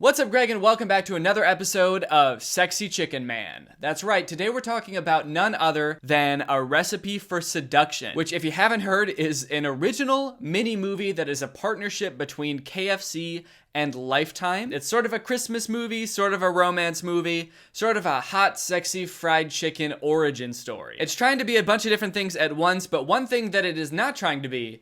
What's up, Greg, and welcome back to another episode of Sexy Chicken Man. That's right, today we're talking about none other than A Recipe for Seduction, which, if you haven't heard, is an original mini-movie that is a partnership between KFC and Lifetime. It's sort of a Christmas movie, sort of a romance movie, sort of a hot, sexy fried chicken origin story. It's trying to be a bunch of different things at once, but one thing that it is not trying to be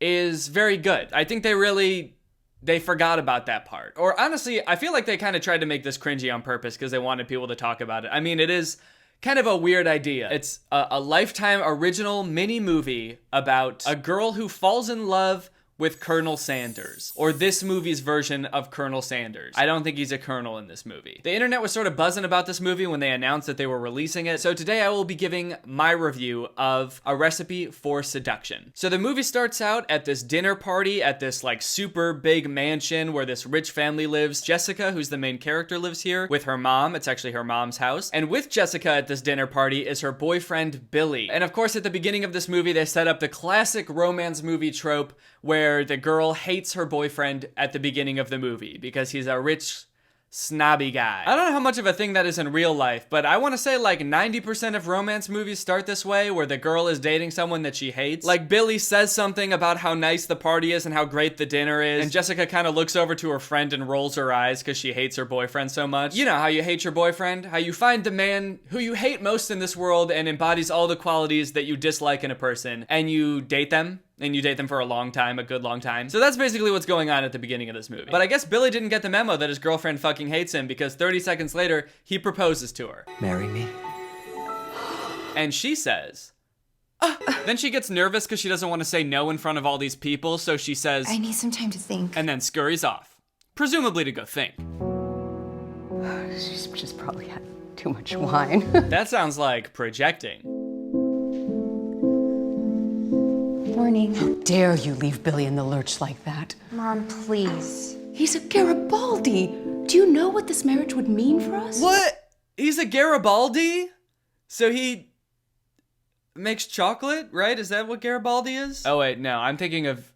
is very good. I think they forgot about that part. Or honestly, I feel like they kind of tried to make this cringy on purpose because they wanted people to talk about it. I mean, it is kind of a weird idea. It's a Lifetime original mini movie about a girl who falls in love with Colonel Sanders, or this movie's version of Colonel Sanders. I don't think he's a colonel in this movie. The internet was sort of buzzing about this movie when they announced that they were releasing it, so today I will be giving my review of A Recipe for Seduction. So the movie starts out at this dinner party at this like super big mansion where this rich family lives. Jessica, who's the main character, lives here with her mom. It's actually her mom's house. And with Jessica at this dinner party is her boyfriend, Billy. And of course, at the beginning of this movie, they set up the classic romance movie trope where the girl hates her boyfriend at the beginning of the movie because he's a rich, snobby guy. I don't know how much of a thing that is in real life, but I want to say like 90% of romance movies start this way, where the girl is dating someone that she hates. Like Billy says something about how nice the party is and how great the dinner is, and Jessica kind of looks over to her friend and rolls her eyes because she hates her boyfriend so much. You know how you hate your boyfriend? How you find the man who you hate most in this world and embodies all the qualities that you dislike in a person, and you date them? And you date them for a long time, a good long time. So that's basically what's going on at the beginning of this movie. But I guess Billy didn't get the memo that his girlfriend fucking hates him, because 30 seconds later, he proposes to her. Marry me? And she says, Then she gets nervous because she doesn't want to say no in front of all these people, so she says, I need some time to think. and then scurries off. Presumably to go think. She's just probably had too much wine. That sounds like projecting. Morning. How dare you leave Billy in the lurch like that? Mom, please. He's a Garibaldi. Do you know what this marriage would mean for us? What? He's a Garibaldi? So he makes chocolate, right? Is that what Garibaldi is? Oh wait, no, I'm thinking of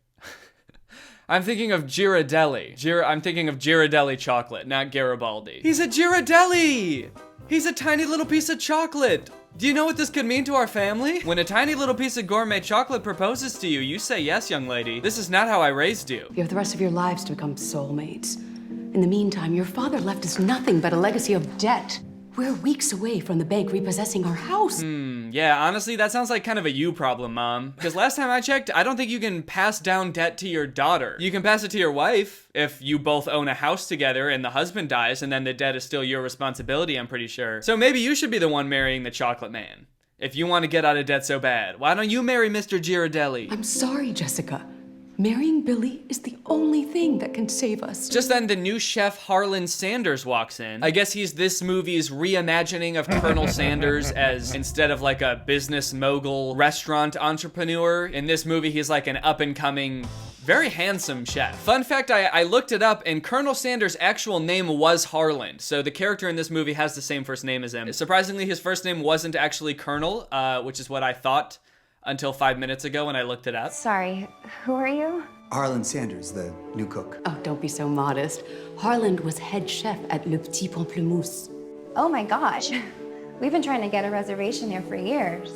Ghirardelli. I'm thinking of Ghirardelli chocolate, not Garibaldi. He's a Ghirardelli! He's a tiny little piece of chocolate. Do you know what this could mean to our family? When a tiny little piece of gourmet chocolate proposes to you, you say yes, young lady. This is not how I raised you. You have the rest of your lives to become soulmates. In the meantime, your father left us nothing but a legacy of debt. We're weeks away from the bank repossessing our house. Yeah, honestly, that sounds like kind of a you problem, Mom. Because last time I checked, I don't think you can pass down debt to your daughter. You can pass it to your wife if you both own a house together and the husband dies, and then the debt is still your responsibility, I'm pretty sure. So maybe you should be the one marrying the chocolate man. If you want to get out of debt so bad, why don't you marry Mr. Ghirardelli? I'm sorry, Jessica. Marrying Billy is the only thing that can save us. Just then, the new chef Harlan Sanders walks in. I guess he's this movie's reimagining of Colonel Sanders as, instead of like a business mogul restaurant entrepreneur, in this movie he's like an up-and-coming, very handsome chef. Fun fact, I looked it up, and Colonel Sanders' actual name was Harlan, so the character in this movie has the same first name as him. Surprisingly, his first name wasn't actually Colonel, which is what I thought until 5 minutes ago when I looked it up. Sorry, who are you? Harlan Sanders, the new cook. Oh, don't be so modest. Harlan was head chef at Le Petit Pamplemousse. Oh my gosh. We've been trying to get a reservation there for years.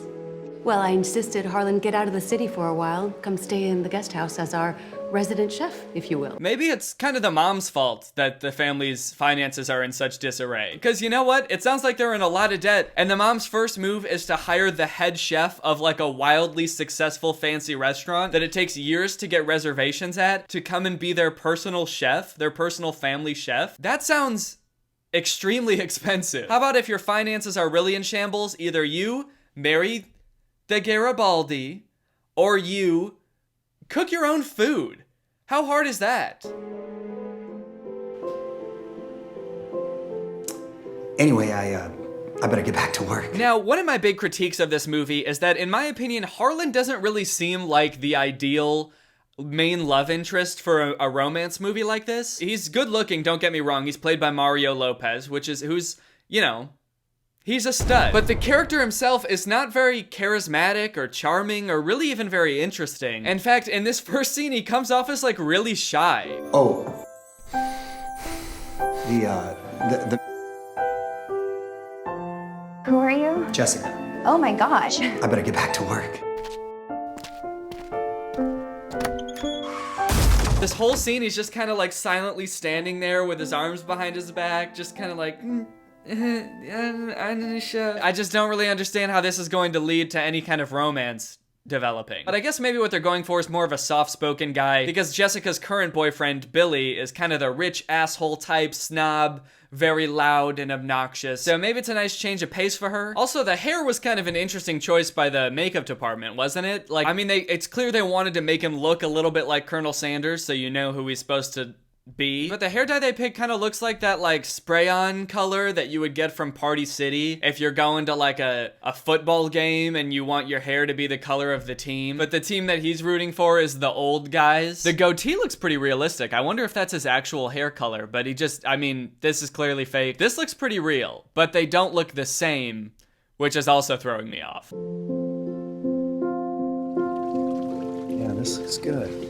Well, I insisted Harlan get out of the city for a while, come stay in the guest house as our resident chef, if you will. Maybe it's kind of the mom's fault that the family's finances are in such disarray. Because you know what? It sounds like they're in a lot of debt, and the mom's first move is to hire the head chef of like a wildly successful fancy restaurant that it takes years to get reservations at to come and be their personal chef, their personal family chef. That sounds extremely expensive. How about if your finances are really in shambles, either you marry the Garibaldi or you cook your own food? How hard is that? Anyway, I better get back to work. Now, one of my big critiques of this movie is that, in my opinion, Harlan doesn't really seem like the ideal main love interest for a romance movie like this. He's good looking, don't get me wrong. He's played by Mario Lopez, who's, you know, he's a stud. But the character himself is not very charismatic or charming or really even very interesting. In fact, in this first scene, he comes off as like really shy. Oh. The Who are you? Jessica. Oh my gosh. I better get back to work. This whole scene, he's just kind of like silently standing there with his arms behind his back, just kind of like, I just don't really understand how this is going to lead to any kind of romance developing. But I guess maybe what they're going for is more of a soft-spoken guy, because Jessica's current boyfriend, Billy, is kind of the rich asshole type, snob, very loud and obnoxious. So maybe it's a nice change of pace for her. Also, the hair was kind of an interesting choice by the makeup department, wasn't it? Like, I mean, it's clear they wanted to make him look a little bit like Colonel Sanders, so you know who he's supposed to be. But the hair dye they picked kind of looks like that like spray-on color that you would get from Party City if you're going to like a football game and you want your hair to be the color of the team. But the team that he's rooting for is the old guys. The goatee looks pretty realistic. I wonder if that's his actual hair color, but I mean, this is clearly fake. This looks pretty real, but they don't look the same, which is also throwing me off. Yeah, this looks good.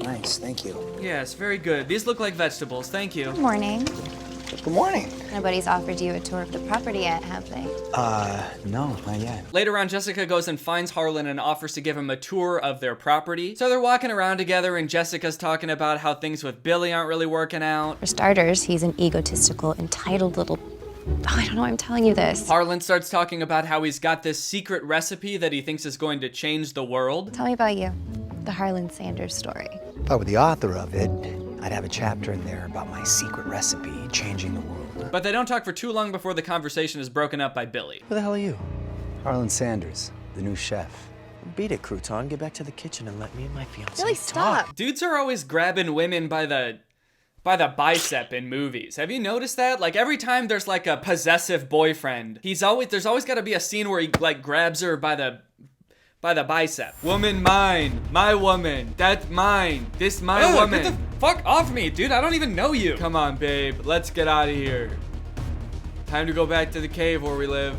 Nice, thank you. Yes, very good. These look like vegetables. Thank you. Good morning. Good morning. Nobody's offered you a tour of the property yet, have they? No, not yet. Later on, Jessica goes and finds Harlan and offers to give him a tour of their property. So they're walking around together and Jessica's talking about how things with Billy aren't really working out. For starters, he's an egotistical, entitled little... Oh, I don't know why I'm telling you this. Harlan starts talking about how he's got this secret recipe that he thinks is going to change the world. Tell me about you. The Harlan Sanders story. If I were the author of it, I'd have a chapter in there about my secret recipe changing the world. But they don't talk for too long before the conversation is broken up by Billy. Who the hell are you? Harlan Sanders, the new chef. Beat it, Crouton. Get back to the kitchen and let me and my fiancé Billy, talk. stop. Dudes are always grabbing women by the bicep in movies. Have you noticed that? Like every time there's like a possessive boyfriend, there's always got to be a scene where he like grabs her by the bicep. Woman mine, my woman, that's mine, this my woman. Get the fuck off me, dude, I don't even know you. Come on, babe, let's get out of here. Time to go back to the cave where we live.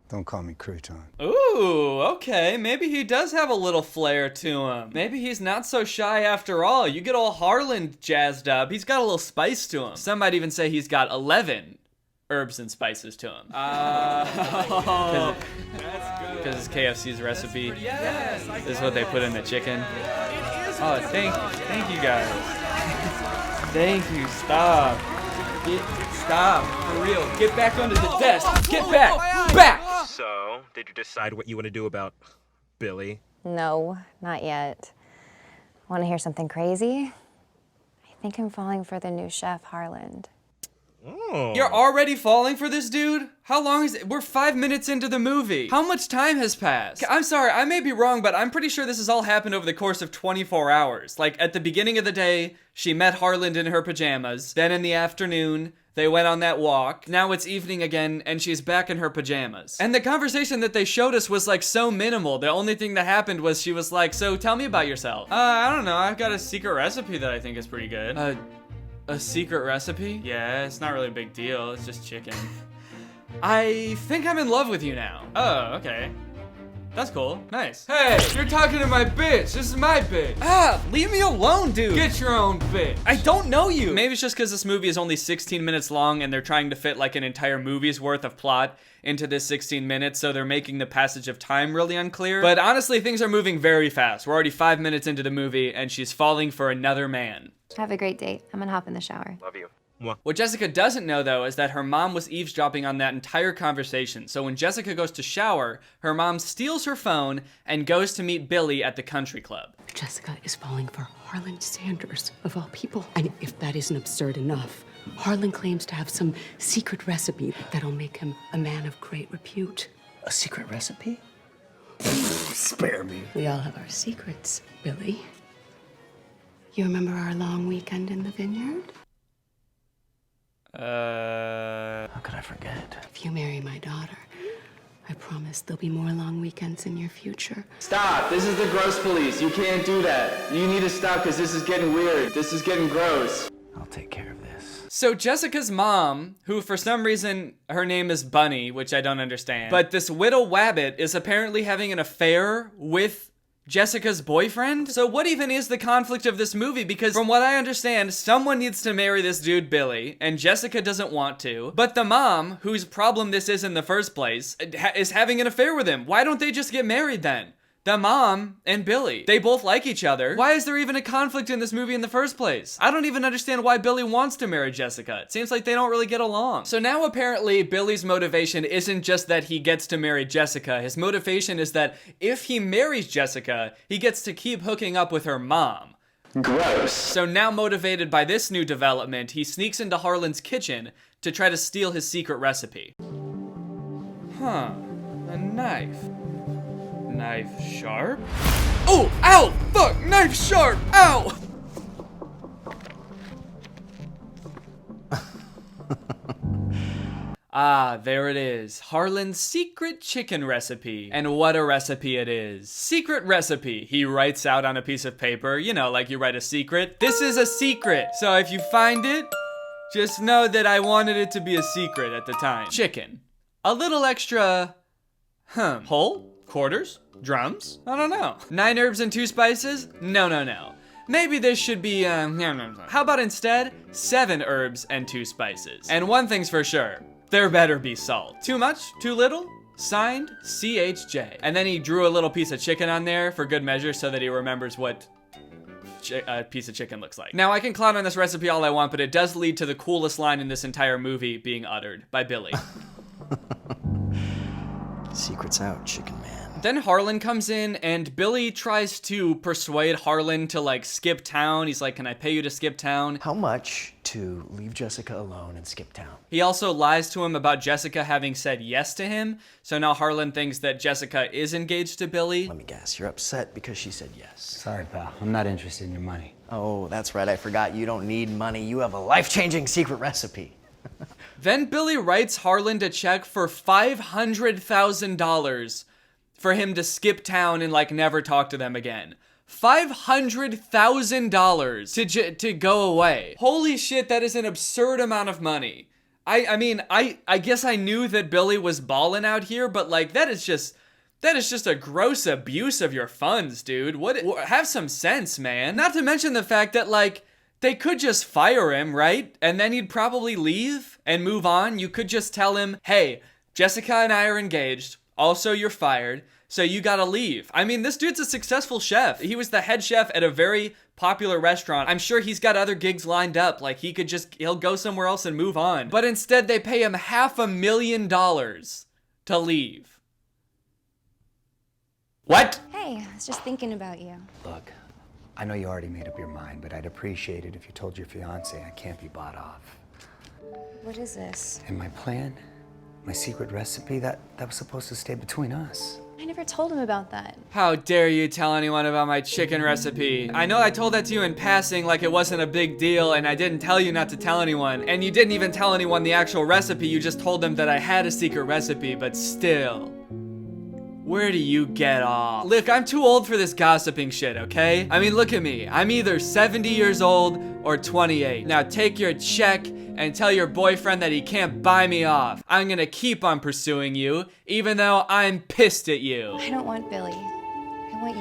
Don't call me Crouton. Ooh, okay, maybe he does have a little flair to him. Maybe he's not so shy after all. You get all Harlan jazzed up, he's got a little spice to him. Some might even say he's got 11 herbs and spices to him. Because it's KFC's recipe. This is what they put in the chicken. Oh, thank you guys. Thank you, stop. Stop, for real. Get back under the desk. Get back, back. So, did you decide what you want to do about Billy? No, not yet. Want to hear something crazy? I think I'm falling for the new chef, Harlan. Oh. You're already falling for this dude? How long is it? We're 5 minutes into the movie. How much time has passed? I'm sorry, I may be wrong, but I'm pretty sure this has all happened over the course of 24 hours. Like, at the beginning of the day, she met Harlan in her pajamas. Then in the afternoon, they went on that walk. Now it's evening again, and she's back in her pajamas. And the conversation that they showed us was like so minimal. The only thing that happened was she was like, so tell me about yourself. I don't know, I've got a secret recipe that I think is pretty good. A secret recipe? Yeah, it's not really a big deal. It's just chicken. I think I'm in love with you now. Oh, okay. That's cool. Nice. Hey, you're talking to my bitch. This is my bitch. Ah, leave me alone, dude. Get your own bitch. I don't know you. Maybe it's just because this movie is only 16 minutes long and they're trying to fit like an entire movie's worth of plot into this 16 minutes, so they're making the passage of time really unclear. But honestly, things are moving very fast. We're already 5 minutes into the movie and she's falling for another man. Have a great date. I'm gonna hop in the shower. Love you. What Jessica doesn't know, though, is that her mom was eavesdropping on that entire conversation. So when Jessica goes to shower, her mom steals her phone and goes to meet Billy at the country club. Jessica is falling for Harlan Sanders, of all people. And if that isn't absurd enough, Harlan claims to have some secret recipe that'll make him a man of great repute. A secret recipe? Spare me. We all have our secrets, Billy. You remember our long weekend in the vineyard? How could I forget? If you marry my daughter, I promise there'll be more long weekends in your future. Stop! This is the gross police. You can't do that. You need to stop because this is getting weird. This is getting gross. I'll take care of this. So Jessica's mom, who for some reason her name is Bunny, which I don't understand, but this widow wabbit is apparently having an affair with Jessica's boyfriend? So what even is the conflict of this movie? Because from what I understand, someone needs to marry this dude Billy, and Jessica doesn't want to. But the mom, whose problem this is in the first place, is having an affair with him. Why don't they just get married then? The mom and Billy, they both like each other. Why is there even a conflict in this movie in the first place? I don't even understand why Billy wants to marry Jessica. It seems like they don't really get along. So now apparently Billy's motivation isn't just that he gets to marry Jessica. His motivation is that if he marries Jessica, he gets to keep hooking up with her mom. Gross. So now motivated by this new development, he sneaks into Harlan's kitchen to try to steal his secret recipe. Huh, a knife. Knife sharp? Oh, ow, fuck, knife sharp, ow! Ah, there it is. Harlan's secret chicken recipe. And what a recipe it is. Secret recipe. He writes out on a piece of paper, you know, like you write a secret. This is a secret. So if you find it, just know that I wanted it to be a secret at the time. Chicken. A little extra, whole? Quarters? Drums? I don't know. 9 herbs and 2 spices? No. Maybe this should be, how about instead 7 herbs and 2 spices? And one thing's for sure, there better be salt. Too much? Too little? Signed, CHJ. And then he drew a little piece of chicken on there for good measure so that he remembers what a piece of chicken looks like. Now, I can clown on this recipe all I want, but it does lead to the coolest line in this entire movie being uttered by Billy. Secret's out, chicken man. Then Harlan comes in and Billy tries to persuade Harlan to like skip town. He's like, can I pay you to skip town? How much to leave Jessica alone and skip town? He also lies to him about Jessica having said yes to him. So now Harlan thinks that Jessica is engaged to Billy. Let me guess, you're upset because she said yes. Sorry, pal. I'm not interested in your money. Oh, that's right, I forgot. You don't need money. You have a life-changing secret recipe. Then Billy writes Harlan a check for $500,000 for him to skip town and like never talk to them again. $500,000 to go away. Holy shit, that is an absurd amount of money. I mean, I guess I knew that Billy was ballin' out here, but like that is just a gross abuse of your funds, dude. Have some sense, man. Not to mention the fact that like they could just fire him, right? And then he'd probably leave and move on. You could just tell him, hey, Jessica and I are engaged. Also, you're fired, so you gotta leave. I mean, this dude's a successful chef. He was the head chef at a very popular restaurant. I'm sure he's got other gigs lined up. Like, he'll go somewhere else and move on. But instead, they pay him $500,000 to leave. What? Hey, I was just thinking about you. Look, I know you already made up your mind, but I'd appreciate it if you told your fiancé I can't be bought off. What is this? And my plan, my secret recipe, that was supposed to stay between us. I never told him about that. How dare you tell anyone about my chicken recipe? I know I told that to you in passing like it wasn't a big deal, and I didn't tell you not to tell anyone. And you didn't even tell anyone the actual recipe, you just told them that I had a secret recipe, but still. Where do you get off? Look, I'm too old for this gossiping shit, okay? I mean, look at me. I'm either 70 years old or 28. Now take your check and tell your boyfriend that he can't buy me off. I'm gonna keep on pursuing you, even though I'm pissed at you. I don't want Billy. I want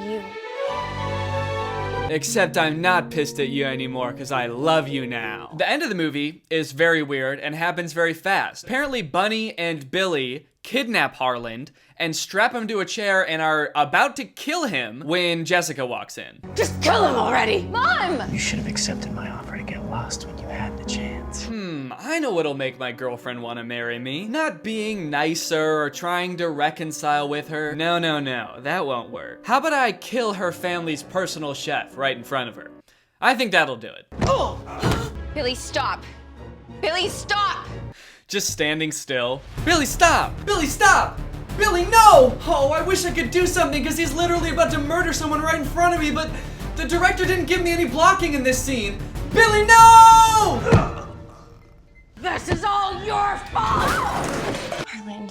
you. Except I'm not pissed at you anymore because I love you now. The end of the movie is very weird and happens very fast. Apparently Bunny and Billy kidnap Harlan and strap him to a chair and are about to kill him when Jessica walks in. Just kill him already! Mom! You should have accepted my offer to get lost when you had the chance. I know what'll make my girlfriend want to marry me. Not being nicer or trying to reconcile with her. No, that won't work. How about I kill her family's personal chef right in front of her? I think that'll do it. Billy, stop! Billy, stop! Just standing still. Billy, stop! Billy, stop! Billy, no! Oh, I wish I could do something because he's literally about to murder someone right in front of me, but the director didn't give me any blocking in this scene. Billy, no! This is all your fault! Harlan.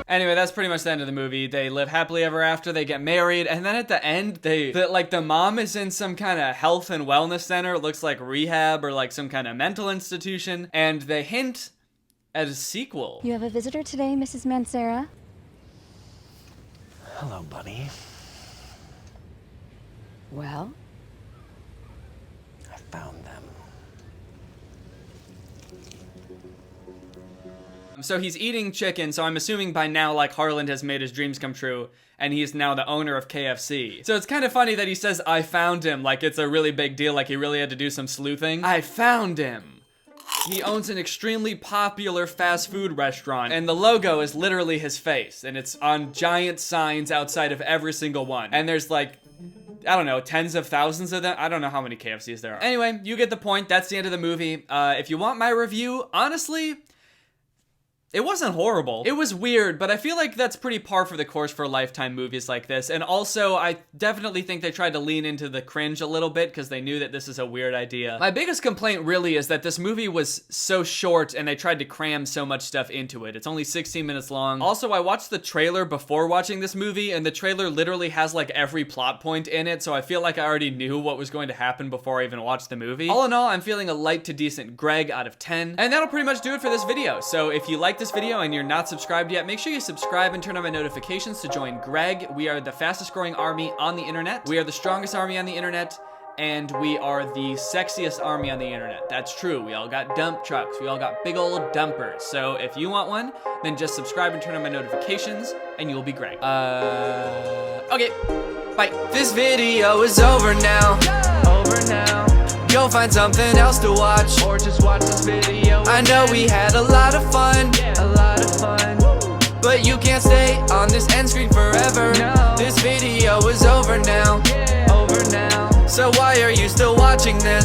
Anyway, that's pretty much the end of the movie. They live happily ever after, they get married, and then at the end, the mom is in some kind of health and wellness center. It looks like rehab or like some kind of mental institution, and they hint at a sequel. You have a visitor today, Mrs. Mancera. Hello, buddy. Well? I found them. So he's eating chicken, so I'm assuming by now, like, Harland has made his dreams come true, and he's now the owner of KFC. So it's kind of funny that he says, I found him, like it's a really big deal, like he really had to do some sleuthing. I found him. He owns an extremely popular fast food restaurant, and the logo is literally his face, and it's on giant signs outside of every single one. And there's like, I don't know, tens of thousands of them. I don't know how many KFCs there are. Anyway, you get the point. That's the end of the movie. If you want my review, honestly, it wasn't horrible. It was weird, but I feel like that's pretty par for the course for Lifetime movies like this. And also, I definitely think they tried to lean into the cringe a little bit because they knew that this is a weird idea. My biggest complaint really is that this movie was so short and they tried to cram so much stuff into it. It's only 16 minutes long. Also, I watched the trailer before watching this movie, and the trailer literally has like every plot point in it, so I feel like I already knew what was going to happen before I even watched the movie. All in all, I'm feeling a light to decent Greg out of 10. And that'll pretty much do it for this video. So if you like this video and you're not subscribed yet, make sure you subscribe and turn on my notifications to join Greg. We are the fastest growing army on the internet. We are the strongest army on the internet. And we are the sexiest army on the internet. That's true. We all got dump trucks. We all got big old dumpers. So if you want one, then just subscribe and turn on my notifications and you'll be Greg. Okay. Bye. This video is over now. Over now. Go find something else to watch, or just watch this video. I know we had a lot of fun, but you can't stay on this end screen forever. No. This video is over now, over now. So why are you still watching this?